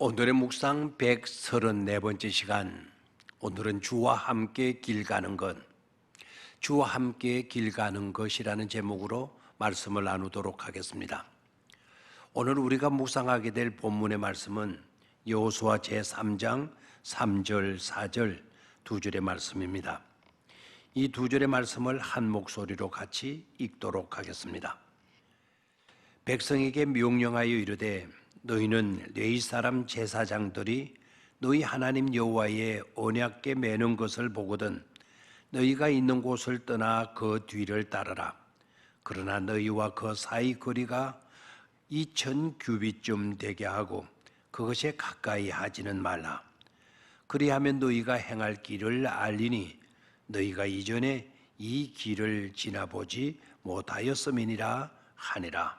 오늘의 묵상 134번째 시간. 오늘은 주와 함께 길 가는 것, 주와 함께 길 가는 것이라는 제목으로 말씀을 나누도록 하겠습니다. 오늘 우리가 묵상하게 될 본문의 말씀은 여호수아 제3장 3절 4절 두 절의 말씀입니다. 이 두 절의 말씀을 한 목소리로 같이 읽도록 하겠습니다. 백성에게 명령하여 이르되 너희는 레위 사람 제사장들이 너희 하나님 여호와의 언약궤 매는 것을 보거든 너희가 있는 곳을 떠나 그 뒤를 따르라. 그러나 너희와 그 사이 거리가 2000 규빗쯤 되게 하고 그것에 가까이 하지는 말라. 그리하면 너희가 행할 길을 알리니 너희가 이전에 이 길을 지나보지 못하였음이니라 하니라.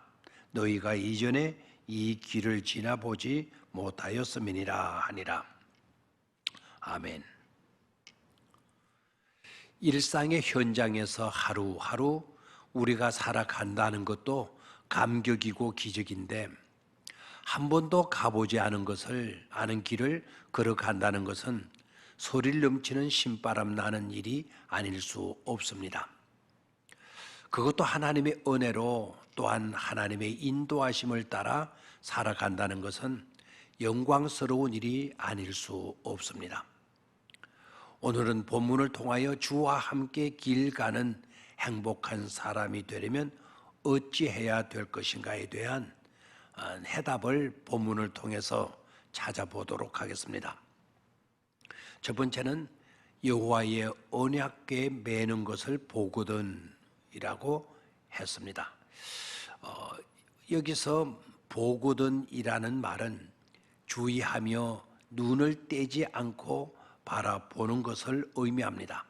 너희가 이전에 이 길을 지나보지 못하였음이니라 하니라. 아멘. 일상의 현장에서 하루하루 우리가 살아간다는 것도 감격이고 기적인데 한 번도 가보지 않은 길을 걸어간다는 것은 소리를 넘치는 신바람 나는 일이 아닐 수 없습니다. 그것도 하나님의 은혜로 또한 하나님의 인도하심을 따라 살아간다는 것은 영광스러운 일이 아닐 수 없습니다. 오늘은 본문을 통하여 주와 함께 길 가는 행복한 사람이 되려면 어찌해야 될 것인가에 대한 해답을 본문을 통해서 찾아보도록 하겠습니다. 첫 번째는 여호와의 언약궤 매는 것을 보거든 이라고 했습니다. 여기서 보거든이라는 말은 주의하며 눈을 떼지 않고 바라보는 것을 의미합니다.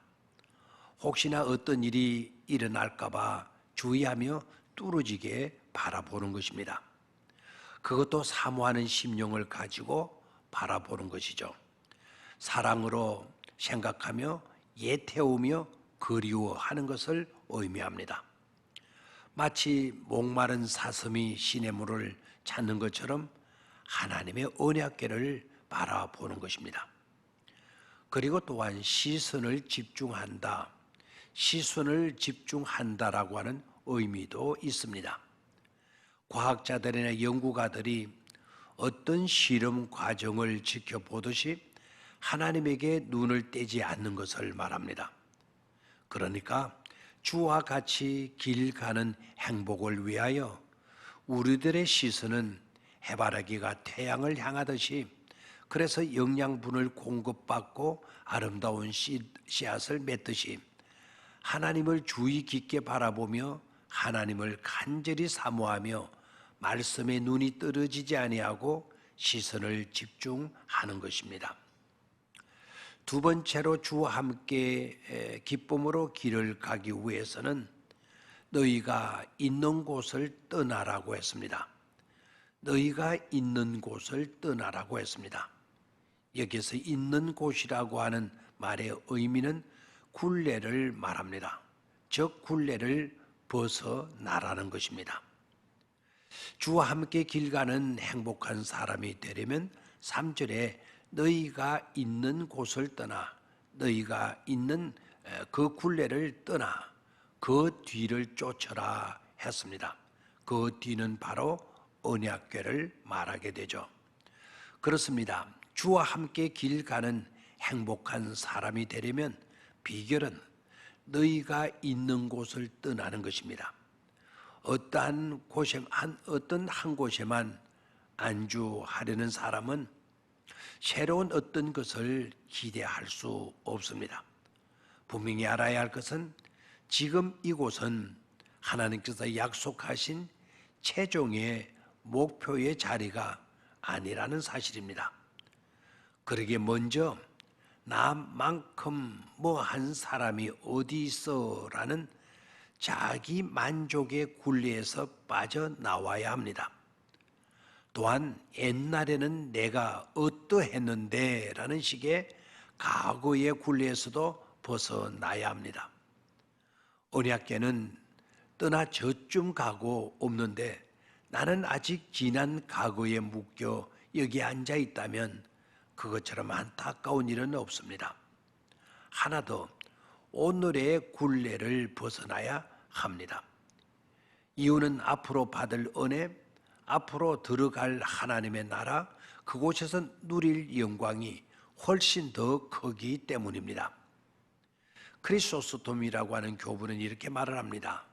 혹시나 어떤 일이 일어날까봐 주의하며 뚫어지게 바라보는 것입니다. 그것도 사모하는 심령을 가지고 바라보는 것이죠. 사랑으로 생각하며 예태우며 그리워하는 것을 의미합니다. 마치 목마른 사슴이 시냇물을 찾는 것처럼 하나님의 언약궤를 바라보는 것입니다. 그리고 또한 시선을 집중한다라고 하는 의미도 있습니다. 과학자들이나 연구가들이 어떤 실험 과정을 지켜보듯이 하나님에게 눈을 떼지 않는 것을 말합니다. 그러니까 주와 같이 길 가는 행복을 위하여 우리들의 시선은 해바라기가 태양을 향하듯이 그래서 영양분을 공급받고 아름다운 씨앗을 맺듯이 하나님을 주의 깊게 바라보며 하나님을 간절히 사모하며 말씀에 눈이 떨어지지 아니하고 시선을 집중하는 것입니다. 두 번째로 주와 함께 기쁨으로 길을 가기 위해서는 너희가 있는 곳을 떠나라고 했습니다. 너희가 있는 곳을 떠나라고 했습니다. 여기서 있는 곳이라고 하는 말의 의미는 굴레를 말합니다. 즉 굴레를 벗어나라는 것입니다. 주와 함께 길 가는 행복한 사람이 되려면 3절에 너희가 있는 곳을 떠나 너희가 있는 그 굴레를 떠나 그 뒤를 쫓아라 했습니다. 그 뒤는 바로 언약궤를 말하게 되죠. 그렇습니다. 주와 함께 길 가는 행복한 사람이 되려면 비결은 너희가 있는 곳을 떠나는 것입니다. 어떤 한 곳에만 안주하려는 사람은 새로운 어떤 것을 기대할 수 없습니다. 분명히 알아야 할 것은 지금 이곳은 하나님께서 약속하신 최종의 목표의 자리가 아니라는 사실입니다. 그러기에 먼저 나만큼 뭐 한 사람이 어디 있어라는 자기 만족의 굴레에서 빠져나와야 합니다. 또한 옛날에는 내가 어떠했는데 라는 식의 과거의 굴레에서도 벗어나야 합니다. 언약궤는 떠나 저쯤 가고 없는데 나는 아직 지난 과거에 묶여 여기에 앉아 있다면 그것처럼 안타까운 일은 없습니다. 하나 더, 오늘의 굴레를 벗어나야 합니다. 이유는 앞으로 받을 은혜, 앞으로 들어갈 하나님의 나라, 그곳에서 누릴 영광이 훨씬 더 크기 때문입니다. 크리소스톰이라고 하는 교부는 이렇게 말을 합니다.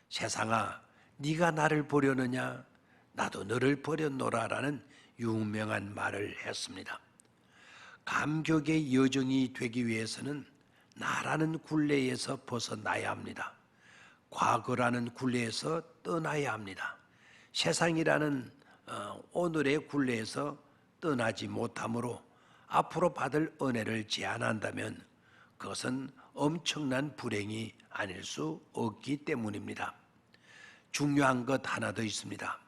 세상아, 네가 나를 버렸느냐? 나도 너를 버렸노라라는 유명한 말을 했습니다. 감격의 여정이 되기 위해서는 나라는 굴레에서 벗어나야 합니다. 과거라는 굴레에서 떠나야 합니다. 세상이라는 오늘의 굴레에서 떠나지 못하므로 앞으로 받을 은혜를 제한한다면 그것은 엄청난 불행이 아닐 수 없기 때문입니다. 중요한 것 하나 더 있습니다.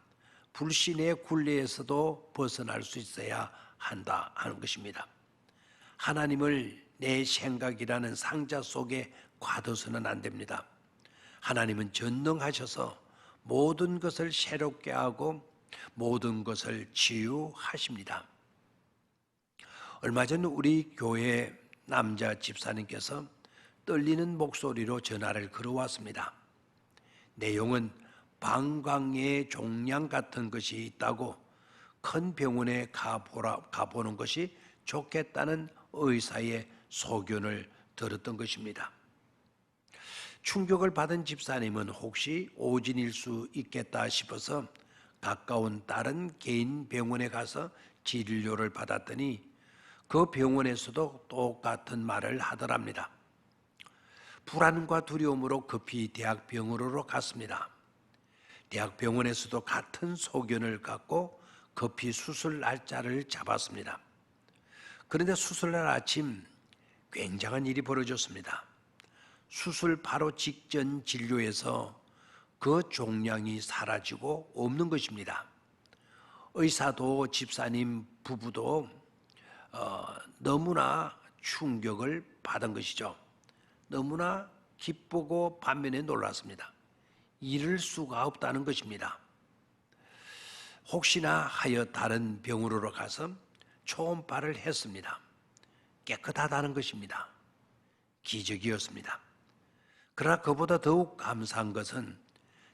불신의 굴레에서도 벗어날 수 있어야 한다 하는 것입니다. 하나님을 내 생각이라는 상자 속에 가둬서는 안 됩니다. 하나님은 전능하셔서 모든 것을 새롭게 하고 모든 것을 치유하십니다. 얼마 전 우리 교회 남자 집사님께서 떨리는 목소리로 전화를 걸어왔습니다. 내용은 방광의 종양 같은 것이 있다고 큰 병원에 가보는 것이 좋겠다는 의사의 소견을 들었던 것입니다. 충격을 받은 집사님은 혹시 오진일 수 있겠다 싶어서 가까운 다른 개인 병원에 가서 진료를 받았더니 그 병원에서도 똑같은 말을 하더랍니다. 불안과 두려움으로 급히 대학병원으로 갔습니다. 대학병원에서도 같은 소견을 갖고 급히 수술 날짜를 잡았습니다. 그런데 수술날 아침 굉장한 일이 벌어졌습니다. 수술 바로 직전 진료에서 그 종양이 사라지고 없는 것입니다. 의사도 집사님 부부도 너무나 충격을 받은 것이죠. 너무나 기쁘고 반면에 놀랐습니다. 이럴 수가 없다는 것입니다. 혹시나 하여 다른 병원으로 가서 초음파를 했습니다. 깨끗하다는 것입니다. 기적이었습니다. 그러나 그보다 더욱 감사한 것은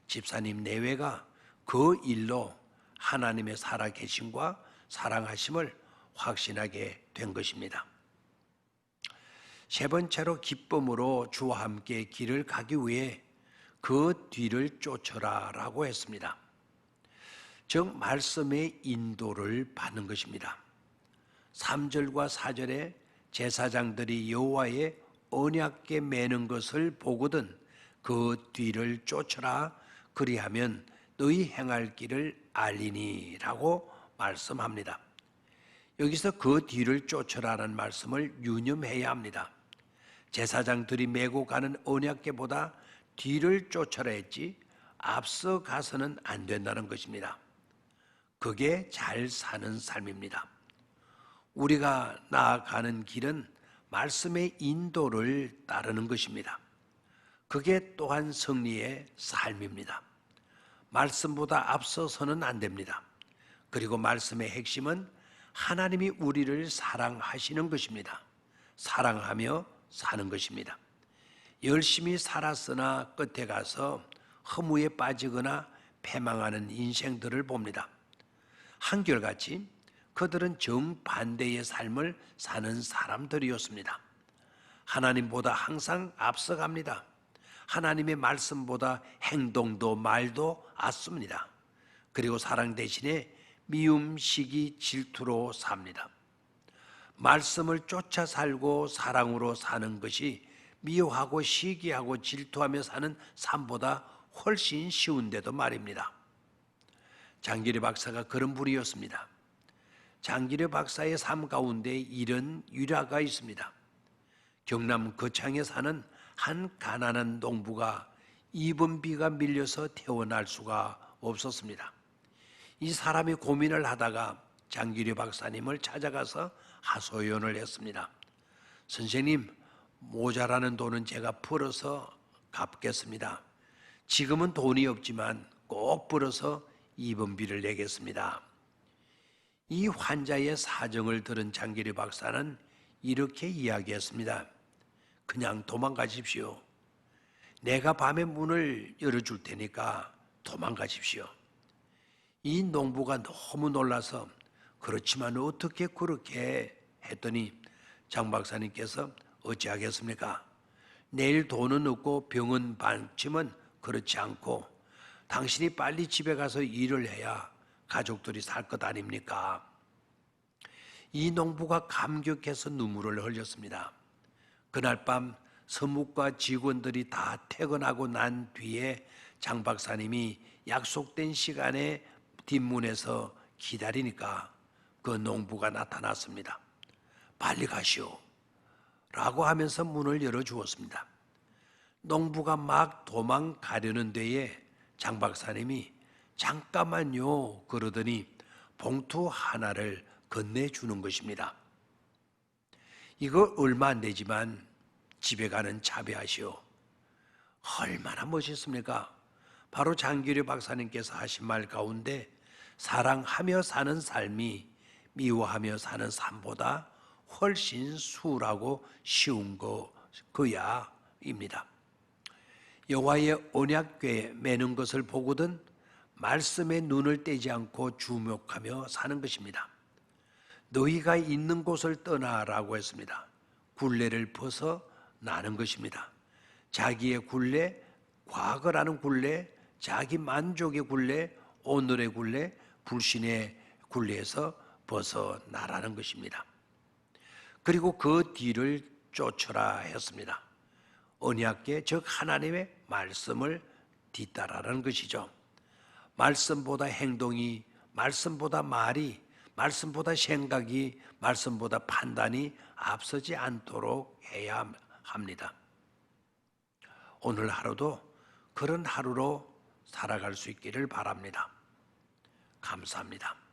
집사님 내외가 그 일로 하나님의 살아계심과 사랑하심을 확신하게 된 것입니다. 세 번째로 기쁨으로 주와 함께 길을 가기 위해 그 뒤를 쫓아라 라고 했습니다. 즉 말씀의 인도를 받는 것입니다. 3절과 4절에 제사장들이 여호와의 언약궤 매는 것을 보거든 그 뒤를 쫓아라 그리하면 너희 행할 길을 알리니 라고 말씀합니다. 여기서 그 뒤를 쫓아라는 말씀을 유념해야 합니다. 제사장들이 메고 가는 언약궤보다 뒤를 쫓아라 했지 앞서 가서는 안 된다는 것입니다. 그게 잘 사는 삶입니다. 우리가 나아가는 길은 말씀의 인도를 따르는 것입니다. 그게 또한 승리의 삶입니다. 말씀보다 앞서서는 안 됩니다. 그리고 말씀의 핵심은 하나님이 우리를 사랑하시는 것입니다. 사랑하며 사는 것입니다. 열심히 살았으나 끝에 가서 허무에 빠지거나 패망하는 인생들을 봅니다. 한결같이 그들은 정반대의 삶을 사는 사람들이었습니다. 하나님보다 항상 앞서갑니다. 하나님의 말씀보다 행동도 말도 앞섭니다. 그리고 사랑 대신에 미움, 시기, 질투로 삽니다. 말씀을 쫓아 살고 사랑으로 사는 것이 미워하고 시기하고 질투하며 사는 삶보다 훨씬 쉬운데도 말입니다. 장기려 박사가 그런 분이었습니다. 장기려 박사의 삶 가운데 이런 일화가 있습니다. 경남 거창에 사는 한 가난한 농부가 입원비가 밀려서 퇴원할 수가 없었습니다. 이 사람이 고민을 하다가 장기려 박사님을 찾아가서 하소연을 했습니다. 선생님, 모자라는 돈은 제가 벌어서 갚겠습니다. 지금은 돈이 없지만 꼭 벌어서 입원비를 내겠습니다. 이 환자의 사정을 들은 장기리 박사는 이렇게 이야기했습니다. 그냥 도망가십시오. 내가 밤에 문을 열어줄 테니까 도망가십시오. 이 농부가 너무 놀라서 그렇지만 어떻게 그렇게 했더니 장 박사님께서 어찌하겠습니까? 내일 돈은 없고 병은 반쯤은 그렇지 않고 당신이 빨리 집에 가서 일을 해야 가족들이 살 것 아닙니까? 이 농부가 감격해서 눈물을 흘렸습니다. 그날 밤 서묵과 직원들이 다 퇴근하고 난 뒤에 장 박사님이 약속된 시간에 뒷문에서 기다리니까 그 농부가 나타났습니다. 빨리 가시오 라고 하면서 문을 열어주었습니다. 농부가 막 도망가려는 데에 장 박사님이 잠깐만요 그러더니 봉투 하나를 건네주는 것입니다. 이거 얼마 안 되지만 집에 가는 차비하시오. 얼마나 멋있습니까? 바로 장기려 박사님께서 하신 말 가운데 사랑하며 사는 삶이 미워하며 사는 삶보다 훨씬 수월하고 쉬운 거야입니다. 여호와의 언약궤에 매는 것을 보거든 말씀에 눈을 떼지 않고 주목하며 사는 것입니다. 너희가 있는 곳을 떠나라고 했습니다. 굴레를 벗어 나는 것입니다. 자기의 굴레, 과거라는 굴레, 자기 만족의 굴레, 오늘의 굴레, 불신의 굴레에서 벗어나라는 것입니다. 그리고 그 뒤를 쫓으라 했습니다. 언약궤 즉 하나님의 말씀을 뒤따라라는 것이죠. 말씀보다 행동이, 말씀보다 말이, 말씀보다 생각이, 말씀보다 판단이 앞서지 않도록 해야 합니다. 오늘 하루도 그런 하루로 살아갈 수 있기를 바랍니다. 감사합니다.